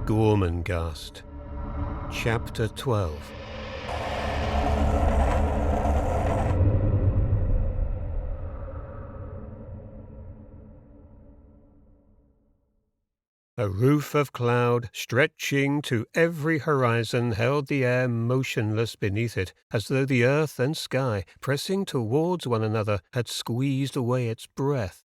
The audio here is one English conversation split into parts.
Gormenghast. Chapter 12. A roof of cloud stretching to every horizon held the air motionless beneath it, as though the earth and sky, pressing towards one another, had squeezed away its breath.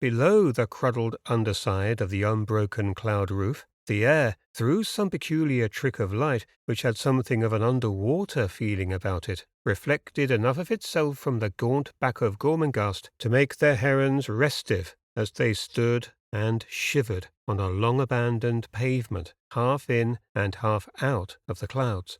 Below the cruddled underside of the unbroken cloud roof, the air, through some peculiar trick of light which had something of an underwater feeling about it, reflected enough of itself from the gaunt back of Gormenghast to make their herons restive as they stood and shivered on a long-abandoned pavement, half in and half out of the clouds.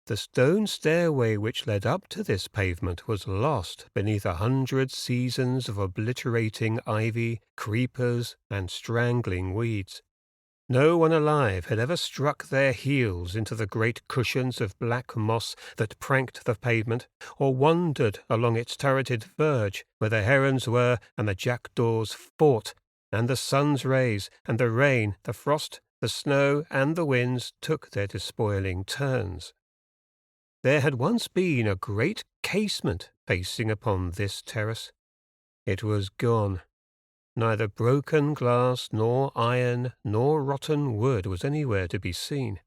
The stone stairway which led up to this pavement was lost beneath 100 seasons of obliterating ivy, creepers, and strangling weeds. No one alive had ever struck their heels into the great cushions of black moss that pranked the pavement, or wandered along its turreted verge, where the herons were and the jackdaws fought, and the sun's rays, and the rain, the frost, the snow, and the winds took their despoiling turns. There had once been a great casement facing upon this terrace. It was gone. Neither broken glass, nor iron, nor rotten wood was anywhere to be seen.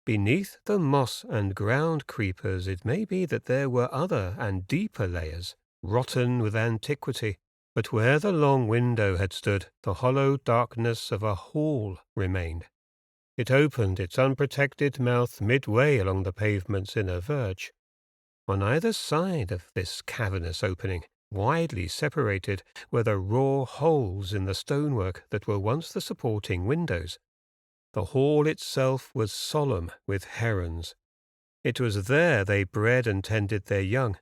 Beneath the moss and ground creepers it may be that there were other and deeper layers, rotten with antiquity, but where the long window had stood, the hollow darkness of a hall remained. It opened its unprotected mouth midway along the pavement's inner verge. On either side of this cavernous opening, widely separated, were the raw holes in the stonework that were once the supporting windows. The hall itself was solemn with herons. It was there they bred and tended their young.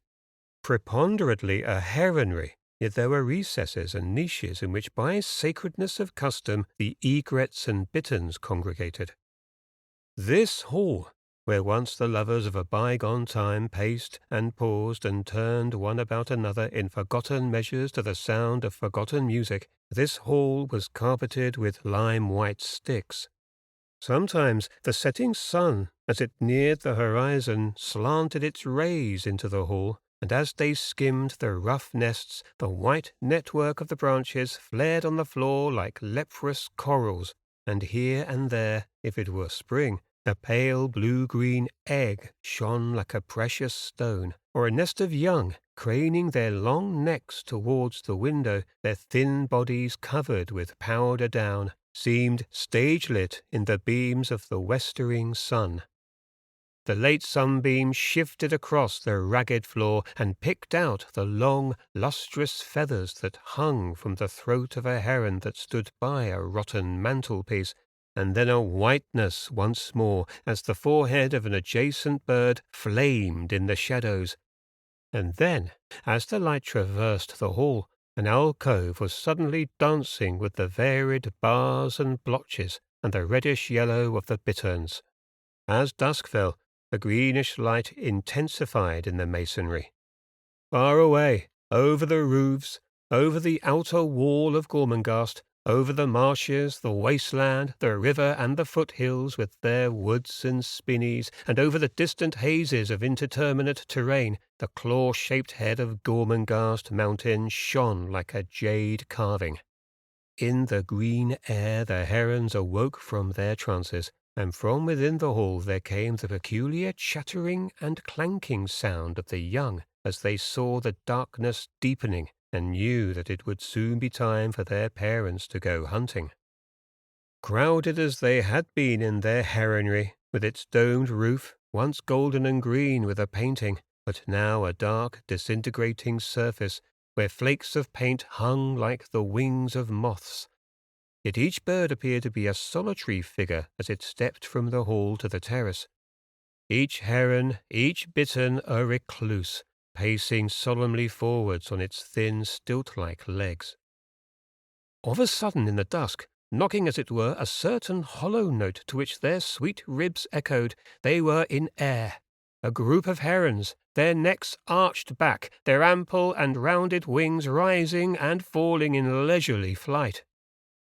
Preponderantly a heronry, yet there were recesses and niches in which by sacredness of custom the egrets and bitterns congregated. This hall, where once the lovers of a bygone time paced and paused and turned one about another in forgotten measures to the sound of forgotten music, this hall was carpeted with lime-white sticks. Sometimes the setting sun, as it neared the horizon, slanted its rays into the hall, and as they skimmed the rough nests, the white network of the branches flared on the floor like leprous corals, and here and there, if it were spring, a pale blue-green egg shone like a precious stone, or a nest of young, craning their long necks towards the window, their thin bodies covered with powder down, seemed stage-lit in the beams of the westering sun. The late sunbeam shifted across the ragged floor and picked out the long, lustrous feathers that hung from the throat of a heron that stood by a rotten mantelpiece, and then a whiteness once more as the forehead of an adjacent bird flamed in the shadows. And then, as the light traversed the hall, an alcove was suddenly dancing with the varied bars and blotches and the reddish-yellow of the bitterns. As dusk fell, the greenish light intensified in the masonry. Far away, over the roofs, over the outer wall of Gormenghast, over the marshes, the wasteland, the river, and the foothills with their woods and spinneys, and over the distant hazes of indeterminate terrain, the claw-shaped head of Gormenghast mountain shone like a jade carving. In the green air the herons awoke from their trances, and from within the hall there came the peculiar chattering and clanking sound of the young as they saw the darkness deepening and knew that it would soon be time for their parents to go hunting. Crowded as they had been in their heronry, with its domed roof, once golden and green with a painting, but now a dark, disintegrating surface, where flakes of paint hung like the wings of moths, yet each bird appeared to be a solitary figure as it stepped from the hall to the terrace. Each heron, each bittern a recluse, pacing solemnly forwards on its thin, stilt-like legs. Of a sudden in the dusk, knocking as it were a certain hollow note to which their sweet ribs echoed, they were in air, a group of herons, their necks arched back, their ample and rounded wings rising and falling in leisurely flight.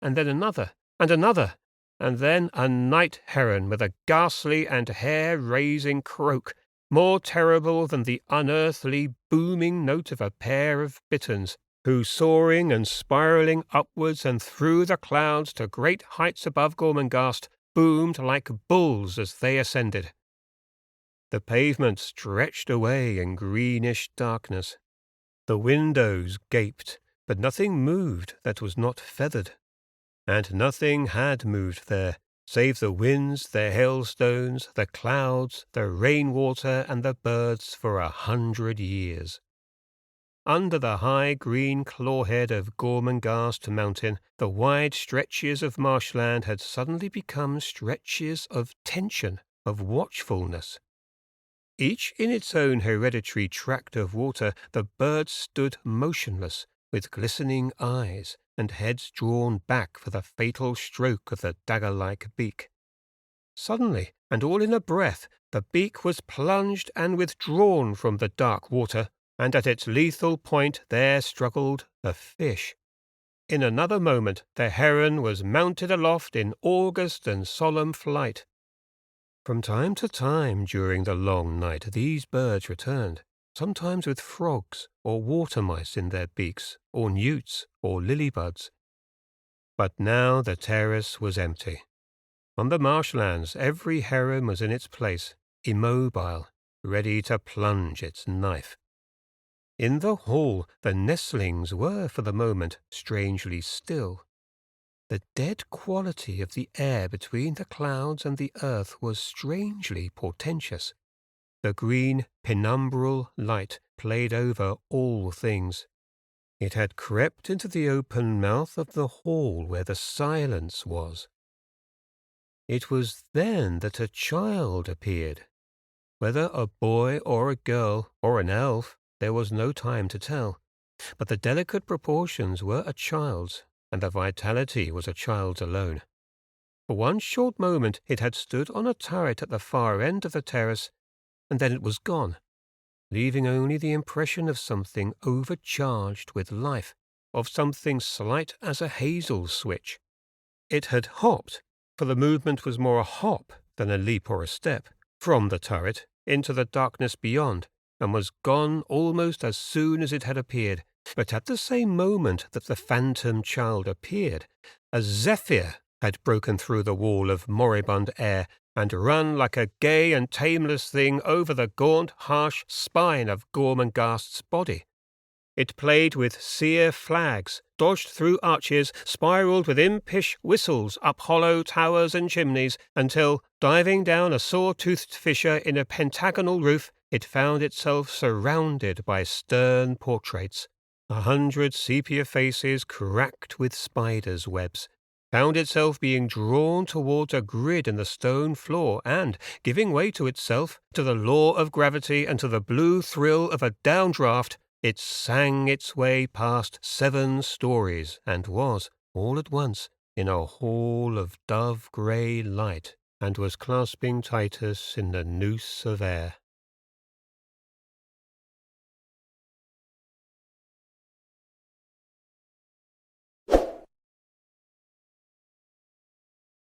And then another, and another, and then a night heron with a ghastly and hair-raising croak, more terrible than the unearthly booming note of a pair of bitterns, who, soaring and spiralling upwards and through the clouds to great heights above Gormenghast, boomed like bulls as they ascended. The pavement stretched away in greenish darkness. The windows gaped, but nothing moved that was not feathered. And nothing had moved there, save the winds, the hailstones, the clouds, the rainwater, and the birds for 100 years. Under the high green clawhead of Gormenghast Mountain, the wide stretches of marshland had suddenly become stretches of tension, of watchfulness. Each in its own hereditary tract of water, the birds stood motionless, with glistening eyes, and heads drawn back for the fatal stroke of the dagger-like beak. Suddenly, and all in a breath, the beak was plunged and withdrawn from the dark water, and at its lethal point there struggled a fish. In another moment the heron was mounted aloft in august and solemn flight. From time to time during the long night these birds returned, sometimes with frogs or water mice in their beaks, or newts or lily-buds. But now the terrace was empty. On the marshlands every heron was in its place, immobile, ready to plunge its knife. In the hall the nestlings were for the moment strangely still. The dead quality of the air between the clouds and the earth was strangely portentous. The green penumbral light played over all things. It had crept into the open mouth of the hall where the silence was. It was then that a child appeared. Whether a boy or a girl or an elf, there was no time to tell. But the delicate proportions were a child's, and the vitality was a child's alone. For one short moment it had stood on a turret at the far end of the terrace, and then it was gone, leaving only the impression of something overcharged with life, of something slight as a hazel switch. It had hopped, for the movement was more a hop than a leap or a step, from the turret into the darkness beyond, and was gone almost as soon as it had appeared. But at the same moment that the phantom child appeared, a zephyr had broken through the wall of moribund air and run like a gay and tameless thing over the gaunt, harsh spine of Gormenghast's body. It played with sere flags, dodged through arches, spiraled with impish whistles up hollow towers and chimneys, until, diving down a saw-toothed fissure in a pentagonal roof, it found itself surrounded by stern portraits. 100 sepia faces cracked with spiders' webs, found itself being drawn towards a grid in the stone floor and, giving way to itself, to the law of gravity and to the blue thrill of a downdraft, it sang its way past 7 stories and was, all at once, in a hall of dove-grey light, and was clasping Titus in the noose of air.